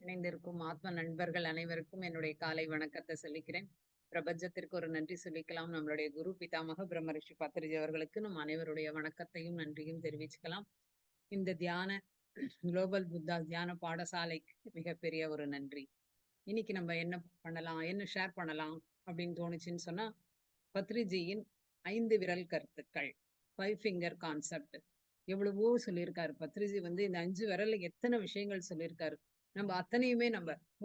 இணைந்திருக்கும் ஆத்ம நண்பர்கள் அனைவருக்கும் என்னுடைய காலை வணக்கத்தை சொல்லிக்கிறேன். பிரபஞ்சத்திற்கு ஒரு நன்றி சொல்லிக்கலாம். நம்மளுடைய குரு பிதாமக பிரம்ம ரிஷி பத்ரிஜி அவர்களுக்கு நம் அனைவருடைய வணக்கத்தையும் நன்றியும் தெரிவிச்சுக்கலாம். இந்த தியான குளோபல் புத்தா தியான பாடசாலைக்கு மிகப்பெரிய ஒரு நன்றி. இன்னைக்கு நம்ம என்ன பண்ணலாம், என்ன ஷேர் பண்ணலாம் அப்படின்னு தோணுச்சுன்னு சொன்னா, பத்ரிஜியின் 5 விரல் கருத்துக்கள், 5 ஃபிங்கர் கான்செப்ட். எவ்வளவோ சொல்லியிருக்காரு பத்ரிஜி. இந்த 5 விரல்ல எத்தனை விஷயங்கள் சொல்லியிருக்காரு. நம்ம அத்தனையுமே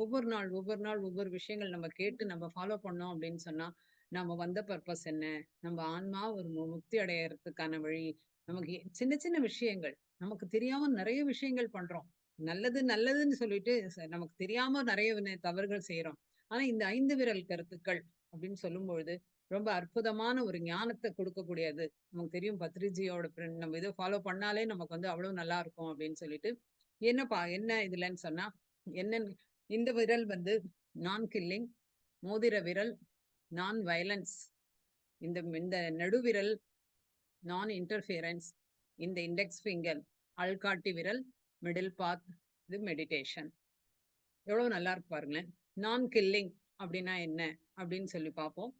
ஒவ்வொரு விஷயங்கள் நம்ம கேட்டு நம்ம ஃபாலோ பண்ணோம் அப்படின்னு சொன்னா, நம்ம வந்த பர்பஸ் என்ன, நம்ம ஆன்மா ஒரு முக்தி அடையறதுக்கான வழி, நமக்கு சின்ன சின்ன விஷயங்கள், நமக்கு தெரியாம நிறைய விஷயங்கள் பண்றோம். நல்லது நல்லதுன்னு சொல்லிட்டு நமக்கு தெரியாம நிறைய தவறுகள் செய்யறோம். ஆனா இந்த 5 விரல் கருத்துக்கள் அப்படின்னு சொல்லும்பொழுது ரொம்ப அற்புதமான ஒரு ஞானத்தை கொடுக்கக்கூடியது. நமக்கு தெரியும் பத்ரிஜியோட நம்ம இதை ஃபாலோ பண்ணாலே நமக்கு அவ்வளவு நல்லா இருக்கும் அப்படின்னு சொல்லிட்டு, என்ன இதுலன்னு சொன்னா, என்னன்னு இந்த விரல் நான் கில்லிங், மோதிர விரல் நான் வயலன்ஸ், இந்த இந்த நடுவிரல் நான் இன்டர்ஃபியரன்ஸ், இந்த இண்டெக்ஸ் ஃபிங்கர் ஆள்காட்டி விரல் மிடில் பாத், இது மெடிடேஷன். எவ்வளவு நல்லா இருக்கு பாருங்களேன். நான் கில்லிங் அப்படின்னா என்ன அப்படின்னு சொல்லி பார்ப்போம்.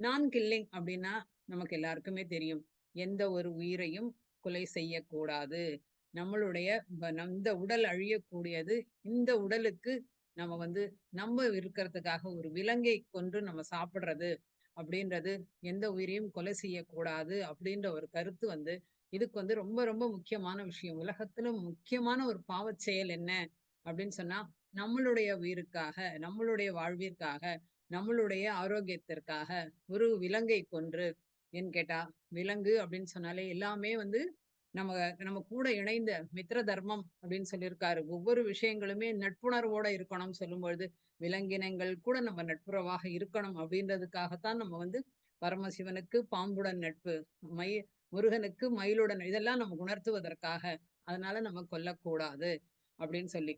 நான் கில்லிங் அப்படின்னா நமக்கு எல்லாருக்குமே தெரியும், எந்த ஒரு உயிரையும் கொலை செய்யக்கூடாது. நம்மளுடைய இந்த உடல் அழியக்கூடியது. இந்த உடலுக்கு நம்ம நம்ம இருக்கிறதுக்காக ஒரு விலங்கை கொன்று நம்ம சாப்பிடுறது அப்படின்றது, எந்த உயிரையும் கொலை செய்யக்கூடாது அப்படின்ற ஒரு கருத்து இதுக்கு ரொம்ப ரொம்ப முக்கியமான விஷயம். உலகத்துல முக்கியமான ஒரு பாவச் செயல் என்ன அப்படின்னு சொன்னா, நம்மளுடைய உயிருக்காக, நம்மளுடைய வாழ்விற்காக, நம்மளுடைய ஆரோக்கியத்திற்காக ஒரு விலங்கை கொன்று, ஏன்னு கேட்டா விலங்கு அப்படின்னு சொன்னாலே எல்லாமே நம்ம நம்ம கூட இணைந்த மித்திர தர்மம் அப்படின்னு சொல்லியிருக்காரு. ஒவ்வொரு விஷயங்களுமே நட்புணர்வோட இருக்கணும்னு சொல்லும்பொழுது, விலங்கினங்கள் கூட நம்ம நட்புறவாக இருக்கணும் அப்படின்றதுக்காகத்தான் நம்ம பரமசிவனுக்கு பாம்புடன் நட்பு, மை முருகனுக்கு மயிலுடன், இதெல்லாம் நம்ம உணர்த்துவதற்காக. அதனால நம்ம கொல்லக்கூடாது அப்படின்னு சொல்லி.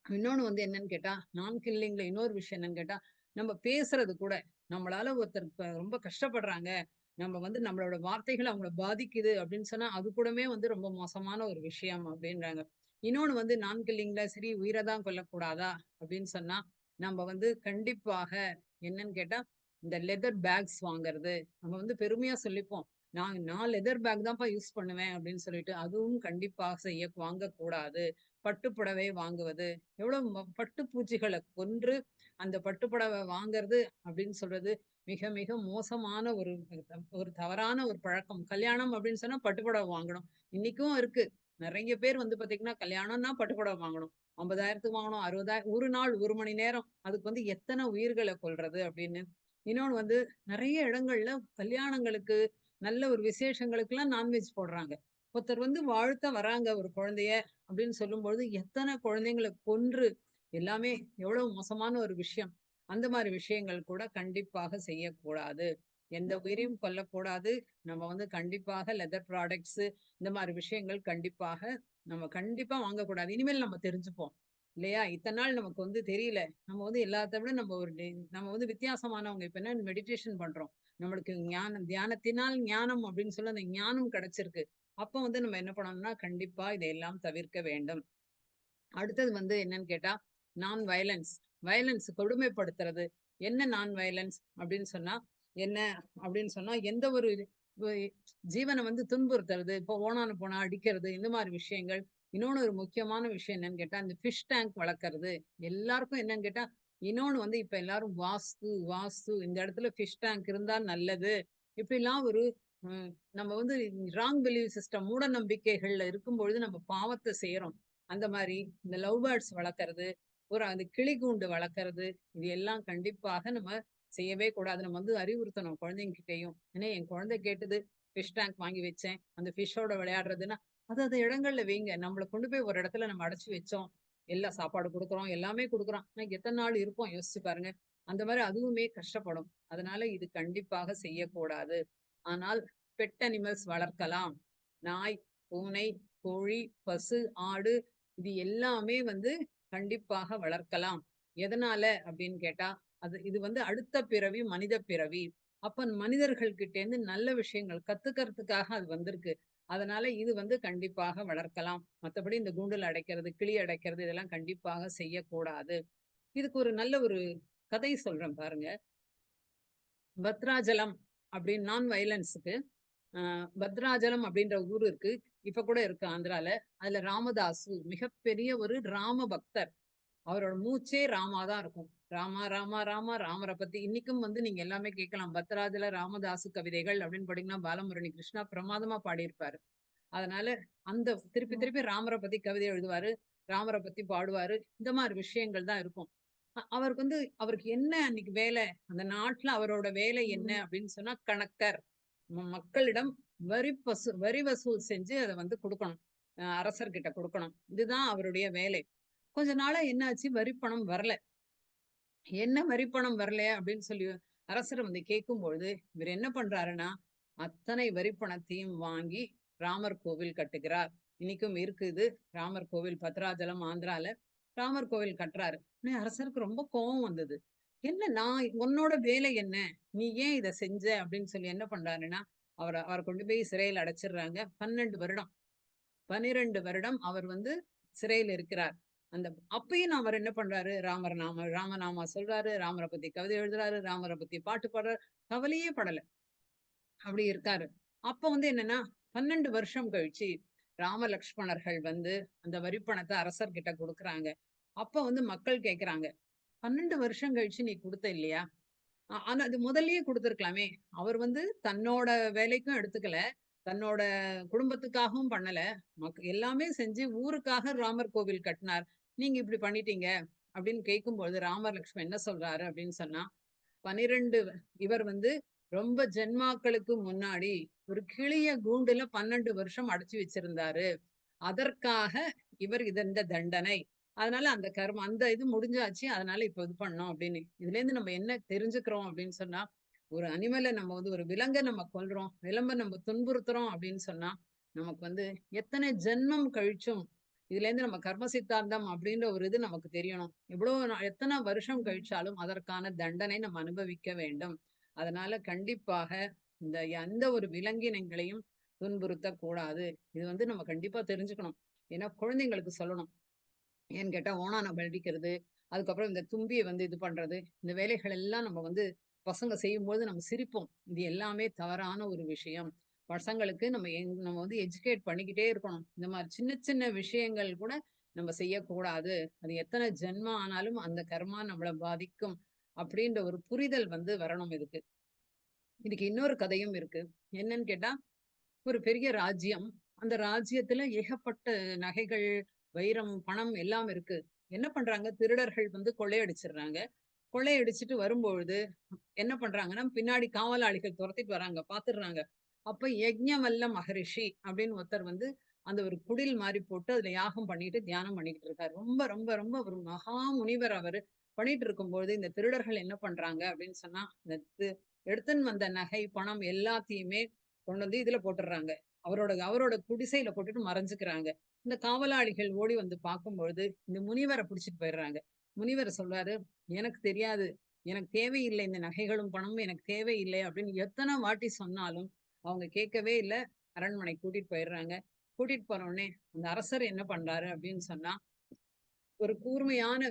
இன்னொன்னு என்னன்னு கேட்டா, நான் கில்லிங்ல இன்னொரு விஷயம் என்னன்னு கேட்டா, நம்ம பேசுறது கூட, நம்மளால ஒருத்தர் ரொம்ப கஷ்டப்படுறாங்க, நம்ம நம்மளோட வார்த்தைகள் அவங்கள பாதிக்குது அப்படின்னு சொன்னா, அது கூடமே ரொம்ப மோசமான ஒரு விஷயம் அப்படின்றாங்க. இன்னொன்னு நான் கில்லிங்ல சரி உயிரை தான் கொல்லக்கூடாதா அப்படின்னு சொன்னா, நம்ம கண்டிப்பாக என்னன்னு கேட்டா, இந்த லெதர் பேக்ஸ் வாங்குறது, நம்ம பெருமையா சொல்லிப்போம். நான் லெதர் பேக் தான்ப்பா யூஸ் பண்ணுவேன் அப்படின்னு சொல்லிட்டு, அதுவும் கண்டிப்பாக வாங்கக்கூடாது. பட்டுப்புடவை வாங்குவது, எவ்வளவு பட்டுப்பூச்சிகளை கொன்று அந்த பட்டுப்புடவை வாங்குறது அப்படின்னு சொல்றது மிக மிக மோசமான ஒரு ஒரு தவறான ஒரு பழக்கம். கல்யாணம் அப்படின்னு சொன்னா பட்டுப்புடவை வாங்கணும். இன்னைக்கும் இருக்கு. நிறைய பேர் பாத்தீங்கன்னா கல்யாணம்னா பட்டுப்புடவை வாங்கணும். 50,000த்துக்கு வாங்கணும், 60,000, ஒரு நாள் 1 மணி நேரம். அதுக்கு எத்தனை உயிர்களை கொல்றது அப்படின்னு. இன்னொன்னு நிறைய இடங்கள்ல கல்யாணங்களுக்கு, நல்ல ஒரு விசேஷங்களுக்கு எல்லாம் நான்வெஜ் போடுறாங்க. ஒருத்தர் வாழ்த்த வராங்க ஒரு குழந்தைய அப்படின்னு சொல்லும்பொழுது, எத்தனை குழந்தைங்களை கொன்று, எல்லாமே எவ்வளவு மோசமான ஒரு விஷயம். அந்த மாதிரி விஷயங்கள் கூட கண்டிப்பாக செய்யக்கூடாது. எந்த உயிரையும் கொல்லக்கூடாது. நம்ம கண்டிப்பாக லெதர் ப்ராடக்ட்ஸ், இந்த மாதிரி விஷயங்கள் கண்டிப்பாக நம்ம கண்டிப்பா வாங்கக்கூடாது. இனிமேல் நம்ம தெரிஞ்சுப்போம் இல்லையா? இத்தனை நாள் நமக்கு தெரியல. நம்ம எல்லாத்த விட நம்ம ஒரு நம்ம வித்தியாசமானவங்க. இப்ப என்ன மெடிடேஷன் பண்றோம். நம்மளுக்கு ஞானம், தியானத்தினால் ஞானம் அப்படின்னு சொல்லி அந்த ஞானம் கிடைச்சிருக்கு. அப்ப நம்ம என்ன பண்ணணும்னா, கண்டிப்பா இதையெல்லாம் தவிர்க்க வேண்டும். அடுத்தது என்னன்னு கேட்டா, நான் வயலன்ஸ். வயலன்ஸ் கொடுமைப்படுத்துறது. என்ன நான் வயலன்ஸ் அப்படின்னு சொன்னா, என்ன அப்படின்னு சொன்னா, எந்த ஒரு ஜீவனை துன்புறுத்துறது, இப்போ ஓணான போனா அடிக்கிறது, இந்த மாதிரி விஷயங்கள். இன்னொன்னு ஒரு முக்கியமான விஷயம் என்னன்னு கேட்டா, இந்த ஃபிஷ் டேங்க் வளர்க்கறது. எல்லாருக்கும் என்னன்னு கேட்டா, இன்னொன்னு இப்ப எல்லாரும் வாஸ்து வாஸ்து இந்த இடத்துல ஃபிஷ் டேங்க் இருந்தா நல்லது. இப்படிலாம் ஒரு ம், நம்ம ராங் பிலீவ் சிஸ்டம், மூட நம்பிக்கைகள்ல இருக்கும்பொழுது நம்ம பாவத்தை செய்யறோம். அந்த மாதிரி இந்த லவ் பேர்ட்ஸ் வளர்க்கறது, ஒரு அந்த கிளி கூண்டு வளர்க்கறது, இது எல்லாம் கண்டிப்பாக நம்ம செய்யவே கூடாது. நம்ம அறிவுறுத்தணும் குழந்தைங்க கிட்டேயும். ஏன்னா என் குழந்தை கேட்டது, ஃபிஷ் டேங்க் வாங்கி வச்சேன், அந்த ஃபிஷ்ஷோட விளையாடுறதுன்னா, அது அது இடங்கள்ல வைங்க. நம்மளை கொண்டு போய் ஒரு இடத்துல நம்ம அடைச்சு வச்சோம், எல்லா சாப்பாடு கொடுக்குறோம், எல்லாமே கொடுக்குறோம், ஆனா எத்தனை நாள் இருப்போம் யோசிச்சு பாருங்க. அந்த மாதிரி அதுவுமே கஷ்டப்படும். அதனால இது கண்டிப்பாக செய்யக்கூடாது. ஆனால் பெட் அனிமல்ஸ் வளர்க்கலாம். நாய், பூனை, கோழி, பசு, ஆடு, இது எல்லாமே கண்டிப்பாக வளர்க்கலாம். எதனால அப்படின்னு கேட்டா, இது அடுத்த பிறவி மனித பிறவி. அப்ப மனிதர்கள் கிட்ட இருந்து நல்ல விஷயங்கள் கத்துக்கிறதுக்காக அது வந்திருக்கு. அதனால இது வந்து கண்டிப்பாக வளர்க்கலாம். மத்தபடி இந்த கூண்டுல அடைக்கிறது, கிளி அடைக்கிறது இதெல்லாம் கண்டிப்பாக செய்யக்கூடாது. இதுக்கு ஒரு நல்ல ஒரு கதை சொல்றேன் பாருங்க. பத்ராஜலம் அப்படின்னு நான் வயலன்ஸ்க்கு அ பத்ராஜலம் அப்படின்ற ஊர் இருக்கு. இப்ப கூட இருக்கு ஆந்திரால. அதுல ராமதாசு மிகப்பெரிய ஒரு ராம பக்தர். அவரோட மூச்சே ராமா தான் இருக்கும். ராமா, ராமா, ராமா, ராமர பத்தி இன்னைக்கும் வந்து நீங்க எல்லாமே கேட்கலாம். பத்ராஜல ராமதாசு கவிதைகள் அப்படின்னு பார்த்தீங்கன்னா, பாலமுரளி கிருஷ்ணா பிரமாதமா பாடியிருப்பாரு. அதனால அந்த திருப்பி திருப்பி ராமர பத்தி கவிதை எழுதுவாரு. ராமர பத்தி பாடுவாரு. இந்த மாரி விஷயங்கள் தான் இருக்கும். அவருக்கு வந்து அவருக்கு என்ன அன்னைக்கு வேலை? அந்த நாட்ல அவரோட வேலை என்ன அப்படின்னு சொன்னா, கணக்கர். மக்களிடம் வரி வசூல் செஞ்சு அத வந்து குடுக்கணும். அரசர்கிட்ட குடுக்கணும். இதுதான் அவருடைய வேலை. கொஞ்ச நாளா என்னாச்சு? வரி பணம் வரல. என்ன வரி பணம் வரல அப்படின்னு சொல்லி அரசர் வந்து கேட்கும்பொழுது, இவரு என்ன பண்றாருன்னா, அத்தனை வரி பணத்தையும் வாங்கி ராமர் கோவில் கட்டுகிறார். இன்னைக்கும் இருக்குது. ராமர் கோவில் பத்ராஜலம் ஆந்திரால. ராமர் கோவில் கட்டுறாரு. உடனே அரசருக்கு ரொம்ப கோவம் வந்தது. "என்ன உன்னோட வேலை என்ன? நீ ஏன் இத செஞ்ச?" அப்படின்னு சொல்லி என்ன பண்றாருன்னா, அவர கொண்டு போய் சிறையில அடைச்சிடுறாங்க. 12 வருடம். 12 வருடம் அவர் வந்து சிறையில இருக்கிறார். அந்த அப்பயும் அவர் என்ன பண்றாரு? ராமநாமா சொல்றாரு. ராமர பத்தி கவிதை எழுதுறாரு. ராமர பத்தி பாட்டு பாடுறாரு. கவலையே படல. அப்படி இருக்காரு. அப்ப வந்து என்னன்னா, 12 வருஷம் கழிச்சு ராம லக்ஷ்மணர்கள் வந்து அந்த வரி பணத்த அரசர்கிட்ட குடுக்குறாங்க. அப்ப வந்து மக்கள் கேட்கறாங்க. 12 வருஷம் கழிச்சு நீ குடுத்த இல்லையா? ஆனா அது முதல்லயே குடுத்துருக்கலாமே! அவர் வந்து தன்னோட வேலைக்கும் எடுத்துக்கல. தன்னோட குடும்பத்துக்காகவும் பண்ணல. எல்லாமே செஞ்சு ஊருக்காக ராமர் கோவில் கட்டினார். நீங்க இப்படி பண்ணிட்டீங்க. அப்படின்னு கேட்கும்பொழுது ராமர் லக்ஷ்மணன் என்ன சொல்றாரு அப்படின்னு சொன்னா, 12 இவர் வந்து ரொம்ப ஜென்மாக்களுக்கு முன்னாடி ஒரு கிளிய கூண்டுல 12 வருஷம் அடைச்சு வச்சிருந்தாரு. அதற்காக இது இந்த தண்டனை. அதனால அந்த கர்மம் அந்த இது முடிஞ்சாச்சு. அதனால இப்ப இது பண்ணோம் அப்படின்னு. இதுலேருந்து நம்ம என்ன தெரிஞ்சுக்கிறோம் அப்படின்னு சொன்னா, ஒரு அனிமல நம்ம வந்து ஒரு விலங்க நம்ம கொல்றோம். விலம்ப நம்ம துன்புறுத்துறோம் அப்படின்னு சொன்னா, நமக்கு வந்து எத்தனை ஜென்மம் கழிச்சும், இதுலேருந்து நம்ம கர்ம சித்தாந்தம் அப்படின்ற ஒரு இது நமக்கு தெரியணும். எத்தன வருஷம் கழிச்சாலும் அதற்கான தண்டனை நம்ம அனுபவிக்க வேண்டும். அதனால கண்டிப்பாக இந்த எந்த ஒரு விலங்கினங்களையும் துன்புறுத்தக் கூடாது. இது வந்து நம்ம கண்டிப்பா தெரிஞ்சுக்கணும். ஏன்னா குழந்தைங்களுக்கு சொல்லணும். ஏன்னு கேட்டா ஓணானம் அடிக்கிறது, அதுக்கப்புறம் இந்த தும்பிய வந்து இது பண்றது, இந்த வேலைகள் எல்லாம் நம்ம வந்து பசங்க செய்யும்போது நம்ம சிரிப்போம். இது எல்லாமே தவறான ஒரு விஷயம். பசங்களுக்கு நம்ம வந்து எஜுகேட் பண்ணிக்கிட்டே இருக்கணும். இந்த மாரி சின்ன சின்ன விஷயங்கள் கூட நம்ம செய்யக்கூடாது. அது எத்தன ஜென்மம் ஆனாலும் அந்த கர்மா நம்மள பாதிக்கும். அப்படின்ற ஒரு புரிதல் வந்து வரணும் இதுக்கு. இதுக்கு இன்னொரு கதையும் இருக்கு. என்னன்னு கேட்டா ஒரு பெரிய ராஜ்யம். அந்த ராஜ்யத்துல ஏகப்பட்ட நகைகள், வைரம், பணம் எல்லாம் இருக்கு. என்ன பண்றாங்க? திருடர்கள் வந்து கொள்ளையடிச்சிடுறாங்க. கொள்ளையடிச்சுட்டு வரும்பொழுது என்ன பண்றாங்கன்னா, பின்னாடி காவலாளிகள் தொரத்திட்டு வராங்க. பாத்துடுறாங்க. அப்ப யக்ஞவல்ல மகரிஷி அப்படின்னு ஒருத்தர் வந்து அந்த ஒரு குடில் மாரி போட்டு அதுல யாகம் பண்ணிட்டு தியானம் பண்ணிக்கிட்டு இருக்காரு. ரொம்ப ரொம்ப ரொம்ப ஒரு மகா முனிவர் அவரு. பண்ணிட்டு இருக்கும்போது இந்த திருடர்கள் என்ன பண்றாங்க அப்படின்னு சொன்னா, இந்த எடுத்துன்னு வந்த நகை, பணம் எல்லாத்தையுமே கொண்டு வந்து இதுல போட்டுடுறாங்க. அவரோட குடிசையில போட்டுட்டு மறைஞ்சுக்கிறாங்க. இந்த காவலாளிகள் ஓடி வந்து பார்க்கும்பொழுது, இந்த முனிவர புடிச்சிட்டு போயிடுறாங்க. முனிவர் சொல்றாரு, "எனக்கு தெரியாது. எனக்கு தேவையில்லை இந்த நகைகளும், பணமும் எனக்கு தேவையில்லை" அப்படின்னு எத்தன வாட்டி சொன்னாலும், அவங்க கேட்கவே இல்ல. அரண்மனைக்கு கூட்டிட்டு போயிடுறாங்க. கூட்டிட்டு போன உடனே, அந்த அரசர் என்ன பண்றாரு அப்படின்னு சொன்னா, ஒரு கூர்மையான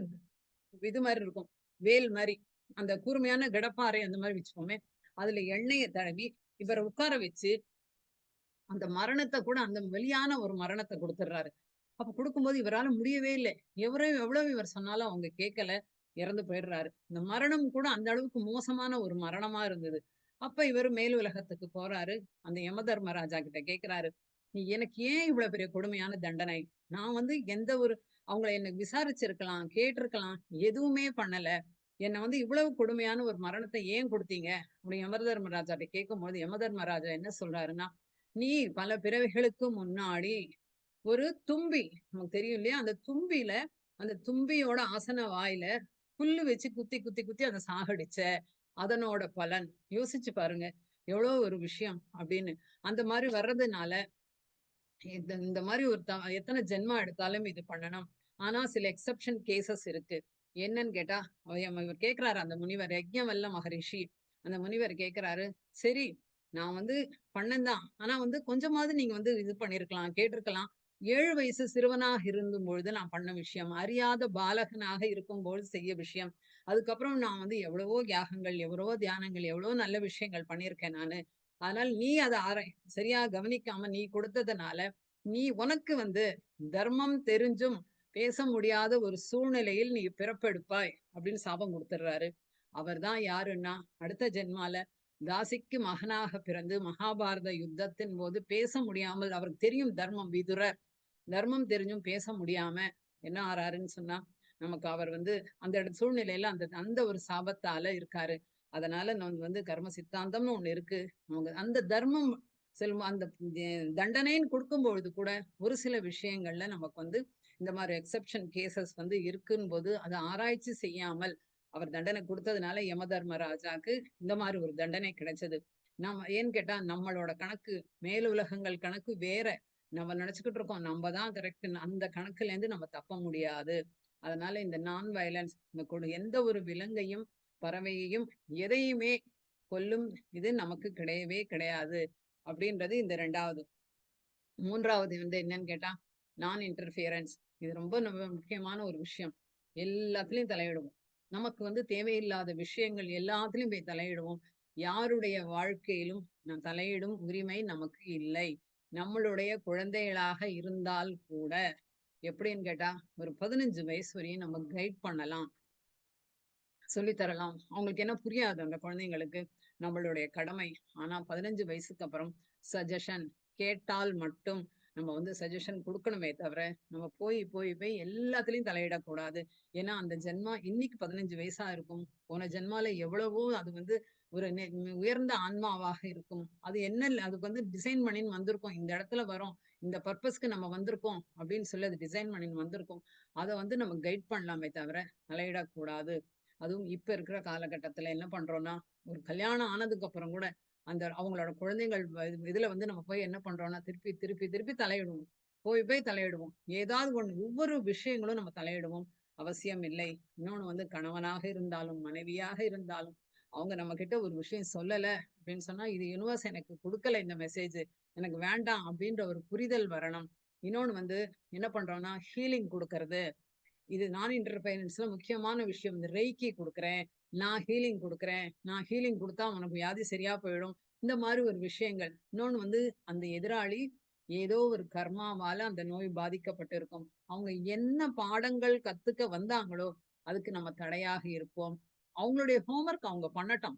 இது மாரி இருக்கும். வேல் மாரி. அந்த கூர்மையான கடப்பாரை அந்த மாரி வச்சுக்கோமே. அதுல எண்ணெய தடவி, இவர உட்கார வச்சு, அந்த மரணத்த கூட அந்த வலியான ஒரு மரணத்த குடுத்துடுறாரு. அப்ப குடுக்கும்போது இவரால முடியவே இல்ல. எவ்வளவு இவர் சொன்னாலும் அவங்க கேட்கல. இறந்து போயிடுறாரு. இந்த மரணம் கூட அந்த அளவுக்கு மோசமான ஒரு மரணமா இருந்தது. அப்ப இவரு மேல் உலகத்துக்கு போறாரு. அந்த யமதர்மராஜா கிட்ட கேட்கிறாரு. "நீ எனக்கு ஏன் இவ்வளவு பெரிய கொடுமையான தண்டனை? நான் வந்து எந்த ஒரு அவங்கள என்ன விசாரிச்சிருக்கலாம், கேட்டிருக்கலாம். எதுவுமே பண்ணல. என்ன வந்து இவ்வளவு கொடுமையான ஒரு மரணத்த ஏன் குடுத்தீங்க?" அப்படி யமதர்மராஜாட்ட கேட்கும்போது, யமதர்மராஜா என்ன சொல்றாருன்னா, "நீ பல பிறவிகளுக்கு முன்னாடி ஒரு தும்பி நமக்கு தெரியும் இல்லையா? அந்த தும்பியோட ஆசன வாயில புல்லு வச்சு குத்தி, குத்தி, குத்தி அத சாகடிச்ச. அதனோட பலன். யோசிச்சு பாருங்க. எவ்வளோ ஒரு விஷயம் அப்படின்னு. அந்த மாரி வர்றதுனால, இந்த மாரி ஒரு எத்தன ஜென்மம் எடுத்தாலும் இது பண்ணணும். ஆனா சில எக்செப்ஷன் கேஸஸ் இருக்கு. என்னன்னு கேட்டா, இவர் கேட்கிறாரு அந்த முனிவர், யக்ஞவல்ல மகரிஷி. அந்த முனிவர் கேட்கிறாரு, சரி நான் வந்து பண்ணேன்தான். ஆனா வந்து கொஞ்சமாவது நீங்க வந்து இது பண்ணியிருக்கலாம், கேட்டிருக்கலாம். 7 வயசு சிறுவனாக இருந்தபொழுது நான் பண்ண விஷயம். அறியாத பாலகனாக இருக்கும்போது செய்ய விஷயம். அதுக்கப்புறம் நான் வந்து எவ்வளவோ தியாகங்கள், எவ்வளவோ தியானங்கள், எவ்வளவோ நல்ல விஷயங்கள் பண்ணியிருக்கேன் நானு. அதனால நீ அத சரியா கவனிக்காம நீ கொடுத்ததுனால, நீ உனக்கு வந்து தர்மம் தெரிஞ்சும் பேச முடியாத ஒரு சூழ்நிலையில் நீ பிறப்பெடுப்பாய் அப்படின்னு சாபம் குடுத்துடுறாரு. அவர்தான் யாருன்னா, அடுத்த ஜென்மால தாசிக்கு மகனாக பிறந்து மகாபாரத யுத்தத்தின் போது பேச முடியாமல் அவருக்கு தெரியும் தர்மம் விதுரர். தர்மம் தெரிஞ்சும் பேச முடியாம என்ன ஆறாருன்னு சொன்னா, நமக்கு அவர் வந்து அந்த சூழ்நிலையில அந்த அந்த ஒரு சாபத்தால இருக்காரு. அதனால நான் வந்து கர்ம சித்தாந்தம்னு ஒண்ணு இருக்கு. அவங்க அந்த தர்மம் செல்வம் அந்த தண்டனைன்னு குடுக்கும்பொழுது கூட, ஒரு சில விஷயங்கள்ல நமக்கு வந்து இந்த மாரி எக்செப்ஷன் கேஸஸ் வந்து இருக்கும்போது, அத ஆராய்ச்சி செய்யாமல் அவர் தண்டனை குடுத்ததுனால யம தர்மராஜாக்கு இந்த மாரி ஒரு தண்டனை கிடைச்சது. நம்ம ஏன்னு கேட்டா, நம்மளோட கணக்கு மேலுலகங்கள் கணக்கு வேற. நம்ம நினைச்சுக்கிட்டு இருக்கோம். நம்ம தான் கரெக்ட்ன்னு. அந்த கணக்குலேருந்து நம்ம தப்ப முடியாது. அதனால இந்த நான் வயலன்ஸ் இந்த எந்த ஒரு விலங்கையும், பறவையையும், எதையுமே கொல்லும் இது நமக்கு கிடையவே கிடையாது. அப்படின்றது இந்த 2வது. 3வது வந்து என்னன்னு கேட்டா, நான் இன்டர்ஃபியரன்ஸ். இது ரொம்ப நம்ம முக்கியமான ஒரு விஷயம். எல்லாத்துலயும் தலையிடுவோம். நமக்கு வந்து தேவையில்லாத விஷயங்கள் எல்லாத்துலயும் போய் தலையிடுவோம். யாருடைய வாழ்க்கையிலும் நான் தலையிடும் உரிமை நமக்கு இல்லை. நம்மளுடைய குழந்தைகளாக இருந்தால் கூட, எப்படின்னு கேட்டா, ஒரு 15 வயசு வரையும் நம்ம கைட் பண்ணலாம். சொல்லி தரலாம். அவங்களுக்கு என்ன புரியாது அந்த குழந்தைங்களுக்கு. நம்மளுடைய கடமை. ஆனா 15 வயசுக்கு அப்புறம் சஜஷன் கேட்டால் மட்டும் நம்ம வந்து சஜஷன் குடுக்கணுமே தவிர, நம்ம போய் போய் போய் எல்லாத்துலயும் தலையிடக்கூடாது. ஏன்னா அந்த ஜென்மா இன்னைக்கு 15 வயசா இருக்கும். போன ஜென்மால எவ்வளவோ அது வந்து ஒரு உயர்ந்த ஆன்மாவாக இருக்கும். அது என்ன அதுக்கு வந்து டிசைன் பண்ணின்னு வந்திருக்கும். இந்த இடத்துல வரோம். இந்த பர்ப்பஸ்க்கு நம்ம வந்திருக்கோம் அப்படின்னு சொல்லி அது டிசைன் பண்ணின்னு வந்திருக்கும். அத வந்து நம்ம கைட் பண்ணலாமே தவிர தலையிடக்கூடாது. அதுவும் இப்ப இருக்கிற காலகட்டத்துல என்ன பண்றோம்னா, ஒரு கல்யாணம் ஆனதுக்கு அப்புறம் கூட, அந்த அவங்களோட குழந்தைகள் இதுல வந்து நம்ம போய் என்ன பண்றோம்னா, திருப்பி திருப்பி திருப்பி தலையிடுவோம். போய் போய் தலையிடுவோம். ஏதாவது ஒண்ணு ஒவ்வொரு விஷயங்களும் நம்ம தலையிடுவோம். அவசியம் இல்லை. இன்னொன்னு வந்து கணவனாக இருந்தாலும், மனைவியாக இருந்தாலும், அவங்க நம்மகிட்ட ஒரு விஷயம் சொல்லல அப்படின்னு சொன்னா, இது யுனிவர்ஸ் எனக்கு குடுக்கல இந்த மெசேஜ். எனக்கு வேண்டாம் அப்படின்ற ஒரு புரிதல் வரணும். இன்னொன்னு வந்து என்ன பண்றோம்னா, ஹீலிங் குடுக்கறது. இது நான் இன்டர்ஃபெரன்ஸ்ல முக்கியமான விஷயம். இந்த ரெய்க்கி குடுக்குறேன். நான் ஹீலிங் குடுக்குறேன். நான் ஹீலிங் குடுத்தா உனக்கு வியாதி சரியா போயிடும். இந்த மாரி ஒரு விஷயங்கள். இன்னொன்னு வந்து அந்த எதிராளி ஏதோ ஒரு கர்மாவால அந்த நோய் பாதிக்கப்பட்டிருக்கும். அவங்க என்ன பாடங்கள் கத்துக்க வந்தாங்களோ, அதுக்கு நம்ம தடையாக இருப்போம். அவங்களுடைய ஹோம்வொர்க் அவங்க பண்ணட்டும்.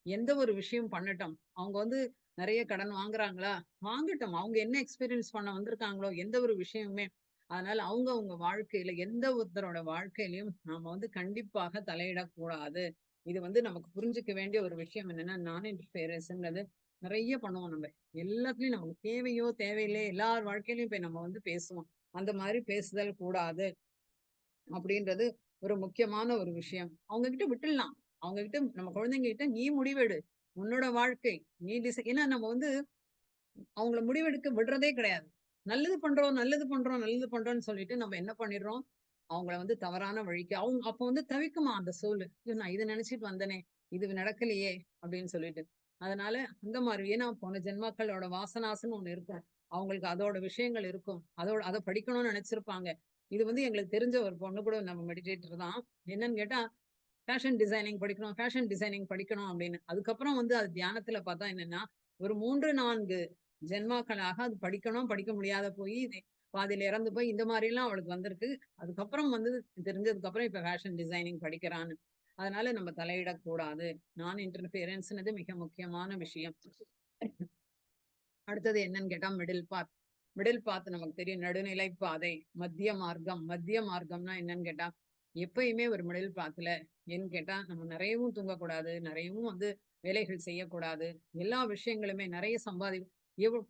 எந்த ஒரு விஷயம் பண்ணட்டும். அவங்க வந்து நெறைய கடன் வாங்குறாங்களா? வாங்கட்டும். அவங்க என்ன எக்ஸ்பீரியன்ஸ் பண்ண வந்திருக்காங்களோ, எந்த ஒரு விஷயமுமே. அதனால அவங்க அவங்க வாழ்க்கையில எந்த ஒருத்தரோட வாழ்க்கையிலயும் நாம வந்து கண்டிப்பாக தலையிடக்கூடாது. இது வந்து நமக்கு புரிஞ்சுக்க வேண்டிய ஒரு விஷயம் என்னன்னா, நான் இன்டர்ஃபியரன்ஸ்ன்றது நெறைய பண்ணுவோம் நம்ம. எல்லாத்துலயும் நமக்கு தேவையோ, தேவையில்லையோ எல்லார் வாழ்க்கையிலயும் போய் நம்ம வந்து பேசுவோம். அந்த மாரி பேசுதல் கூடாது. அப்படின்றது ஒரு முக்கியமான ஒரு விஷயம். அவங்க கிட்ட விட்டுடலாம். அவங்க கிட்ட நம்ம குழந்தைங்க கிட்ட நீ முடிவெடு. உன்னோட வாழ்க்கை. நீ ஏன்னா நம்ம வந்து அவங்கள முடிவெடுக்க விடுறதே கிடையாது. நல்லது பண்றோம், நல்லது பண்றோம், நல்லது பண்றோம்ன்னு சொல்லிட்டு நம்ம என்ன பண்ணிடுறோம், அவங்கள வந்து தவறான வழிக்கு அவங்க அப்ப வந்து தவிக்குமா அந்த சோலு. ஐயோ! நான் இத நினைச்சுட்டு வந்தேனே, இது நடக்கலையே அப்படின்னு சொல்லிட்டு. அதனால அந்த மாரி ஏன்னா போன ஜென்மாக்களோட வாசனாஸ்ன்னு ஒண்ணு இருக்கும். அவங்களுக்கு அதோட விஷயங்கள் இருக்கும். அத படிக்கணும்னு நினைச்சிருப்பாங்க. இது வந்து எங்களுக்கு தெரிஞ்ச ஒரு பொண்ணு கூட நம்ம மெடிடேட்டர் தான். என்னன்னு கேட்டா, ஃபேஷன் டிசைனிங் படிக்கணும், ஃபேஷன் டிசைனிங் படிக்கணும் அப்படின்னு. அதுக்கப்புறம் வந்து அது தியானத்துல பார்த்தா என்னன்னா, ஒரு 3, 4 ஜென்மாக்களாக அது படிக்கணும், படிக்க முடியாத போயி பாதியில இறந்து போய் இந்த மாரிலாம் அவளுக்கு வந்திருக்கு. அதுக்கப்புறம் வந்து தெரிஞ்சதுக்கப்புறம் இப்ப ஃபேஷன் டிசைனிங் படிக்கிறான்னு. அதனால நம்ம தலையிடக்கூடாது. நான் இன்டர்ஃபியரன்ஸ்ன்றது மிக முக்கியமான விஷயம். அடுத்தது என்னன்னு கேட்டா மிடில் பாத். மிடில் பாத் நமக்கு தெரியும். நடுநிலை பாதை, மத்திய மார்க்கம். மத்திய மார்க்கம்னா என்னன்னு கேட்டா, எப்பயுமே ஒரு மிடில் பாத்ல ஏன்னு கேட்டா, நம்ம நெறையவும் தூங்கக்கூடாது. நெறையவும் வந்து வேலைகள் செய்யக்கூடாது. எல்லா விஷயங்களுமே நெறைய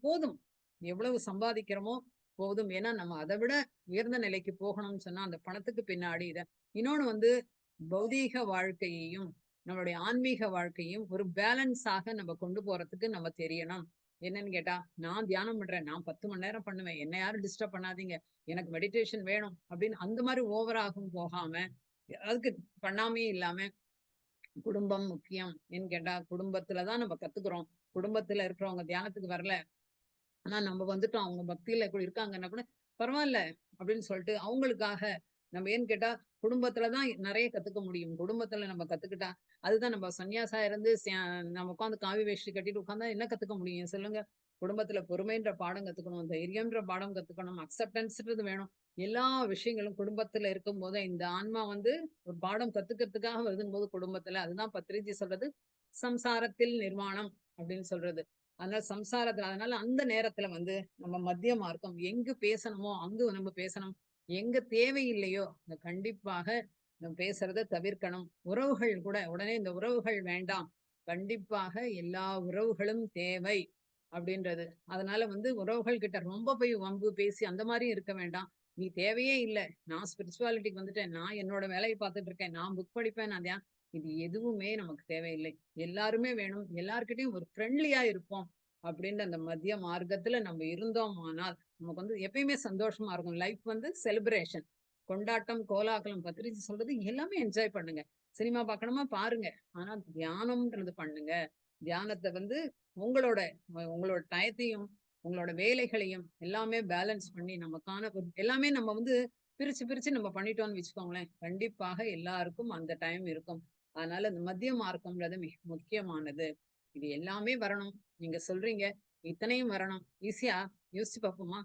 போதும். எவ்வளவு சம்பாதிக்கிறோமோ போதும். ஏன்னா நம்ம அத விட உயர்ந்த நிலைக்கு போகணும்னு சொன்னா, அந்த பணத்துக்கு பின்னாடி இன்னொன்னு வந்து பௌதீக வாழ்க்கையையும், நம்மளுடைய ஆன்மீக வாழ்க்கையும் ஒரு பேலன்ஸாக நம்ம கொண்டு போறதுக்கு நம்ம தெரியணும். என்னன்னு கேட்டா, நான் தியானம் பண்றேன். நான் 10 மணி நேரம் பண்ணுவேன். என்ன யாரும் டிஸ்டர்ப் பண்ணாதீங்க. எனக்கு மெடிடேஷன் வேணும் அப்படின்னு அந்த மாரி ஓவராகவும் போகாம, அதுக்கு பண்ணாமயே இல்லாம குடும்பம் முக்கியம். ஏன்னு கேட்டா, குடும்பத்துலதான் நம்ம கத்துக்கிறோம். குடும்பத்துல இருக்கிறவங்க தியானத்துக்கு வரல. ஆனா நம்ம வந்துட்டோம். அவங்க பக்தியில கூட இருக்காங்கன்னா கூட, பரவால்ல அப்படின்னு சொல்லிட்டு அவங்களுக்காக நம்ம ஏன்னு கேட்டா, குடும்பத்துல தான் நெறைய கத்துக்க முடியும். குடும்பத்துல நம்ம கத்துக்கிட்டா, அதுதான் நம்ம சன்னியாசா இருந்து நம்ம உட்கார்ந்து காவி வேஷ்டி கட்டிட்டு உட்கார்ந்தா என்ன கத்துக்க முடியும் சொல்லுங்க? குடும்பத்துல பொறுமைன்ற பாடம் கத்துக்கணும், தைரியம்ன்ற பாடம் கத்துக்கணும், அக்செப்டன்ஸ்ன்றது வேணும். எல்லா விஷயங்களும் குடும்பத்துல இருக்கும்போது, இந்த ஆன்மா வந்து ஒரு பாடம் கத்துக்கிறதுக்காக வருதுங்கும்போது குடும்பத்துல, அதுதான் பத்ரிஜி சொல்றது, "சம்சாரத்தில் நிர்வாணம்" அப்படின்னு சொல்றது. அதனால சம்சாரத்துல அதனால அந்த நேரத்துல வந்து நம்ம மத்திய மார்க்கம் எங்கு பேசணுமோ அங்கு நம்ம பேசணும். எங்க தேவையில்லையோ அங்க கண்டிப்பாக நம்ம பேசுறத தவிர்க்கணும். உறவுகள் கூட உடனே இந்த உறவுகள் வேண்டாம். கண்டிப்பாக எல்லா உறவுகளும் தேவை அப்படின்றது. அதனால வந்து உறவுகள் கிட்ட ரொம்ப போய் வம்பு பேசி அந்த மாரியும் இருக்க வேண்டாம். நீ தேவையே இல்ல. நான் ஸ்பிரிச்சுவாலிட்டிக்கு வந்துட்டேன். நான் என்னோட வேலைய பார்த்துட்டு இருக்கேன். நான் புக் படிப்பேன். நான் இது எதுவுமே நமக்கு தேவையில்லை. எல்லாருமே வேணும். எல்லார்கிட்டயும் ஒரு ஃப்ரெண்ட்லியா இருப்போம். அப்படின்ற அந்த மத்திய மார்க்கத்துல நம்ம இருந்தோமானால், நமக்கு வந்து எப்பயுமே சந்தோஷமா இருக்கும். லைஃப் வந்து செலிப்ரேஷன். கொண்டாட்டம், கோலாகலம் பத்திரிச்சு சொல்றது எல்லாமே என்ஜாய் பண்ணுங்க. சினிமா பார்க்கணுமா பாருங்க. ஆனா தியானம்ன்றது பண்ணுங்க. தியானத்த வந்து உங்களோட உங்களோட டயத்தையும், உங்களோட வேலைகளையும் எல்லாமே பேலன்ஸ் பண்ணி நமக்கான எல்லாமே நம்ம வந்து பிரிச்சு, பிரிச்சு நம்ம பண்ணிட்டோம்னு வச்சுக்கோங்களேன். கண்டிப்பாக எல்லாருக்கும் அந்த டைம் இருக்கும். அதனால இந்த மத்திய மார்க்கம்ன்றது மிக முக்கியமானது. இது எல்லாமே வரணும். நீங்க சொல்றீங்க, இத்தனையும் வரணும். ஈஸியா? யோசிச்சு பார்ப்போமா?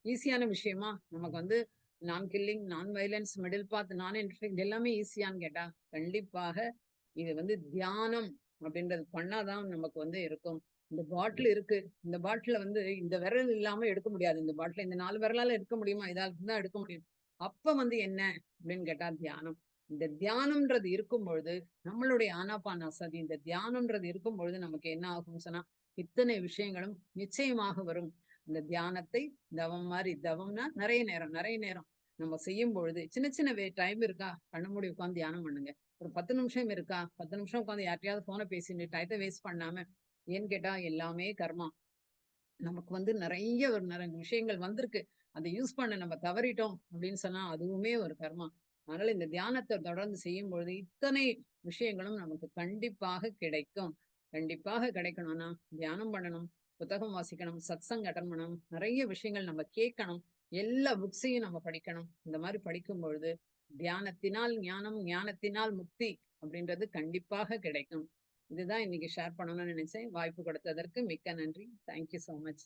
ஈஸியான விஷயமா? நமக்கு வந்து நான் கில்லிங், நான் வயலன்ஸ், மிடில் பாத், நான் இன்டர்ஃபியர் இது எல்லாமே ஈஸியான்னு கேட்டா, கண்டிப்பாக இது வந்து தியானம் அப்படின்றது பண்ணாதான் நமக்கு வந்து இருக்கும். இந்த பாட்டில் இருக்கு. இந்த பாட்டில வந்து இந்த விரல் இல்லாம எடுக்க முடியாது. இந்த பாட்டில இந்த 4 விரலால எடுக்க முடியுமா? இதால தான் எடுக்க முடியும். அப்ப வந்து என்ன அப்படின்னு கேட்டா தியானம். இந்த தியானம்ன்றது இருக்கும் பொழுது, நம்மளுடைய ஆனாபானாசதி இந்த தியானம்ன்றது இருக்கும் பொழுது நமக்கு என்ன ஆகும்னு சொன்னா, இத்தனை விஷயங்களும் நிச்சயமாக வரும். இந்த தியானத்தை தவம் மாரி தவம்னா நெறைய நேரம், நெறைய நேரம் நம்ம செய்யும் பொழுது, சின்ன சின்ன டைம் இருக்கா? கண்ண மூடி உட்கார்ந்து தியானம் பண்ணுங்க. ஒரு 10 நிமிஷம் இருக்கா? 10 நிமிஷம் உட்கார்ந்து யார்ட்டயாவது ஃபோன பேசிட்டு டயத்த வேஸ்ட் பண்ணாம, ஏன்னு கேட்டா எல்லாமே கர்மா. நமக்கு வந்து நெறைய ஒரு விஷயங்கள் வந்திருக்கு. அத யூஸ் பண்ண நம்ம தவறிட்டோம் அப்படின்னு சொன்னா, அதுவுமே ஒரு கர்மா. அதனால இந்த தியானத்த தொடர்ந்து செய்யும்பொழுது, இத்தனை விஷயங்களும் நமக்கு கண்டிப்பாக கிடைக்கும். கண்டிப்பாக கிடைக்கணும்னா, தியானம் பண்ணணும், புத்தகம் வாசிக்கணும், சத்சங் அட்டெண்ட் பண்ணணும், நெறைய விஷயங்கள் நம்ம கேட்கணும். எல்லா புக்ஸையும் நம்ம படிக்கணும். இந்த மாரி படிக்கும் பொழுது, தியானத்தினால் ஞானம், ஞானத்தினால் முக்தி அப்படின்றது கண்டிப்பாக கிடைக்கும். இதுதான் இன்னைக்கு ஷேர் பண்ணணும்னு நினைச்சேன். வாய்ப்பு கொடுத்ததற்கு மிக்க நன்றி. Thank you so much.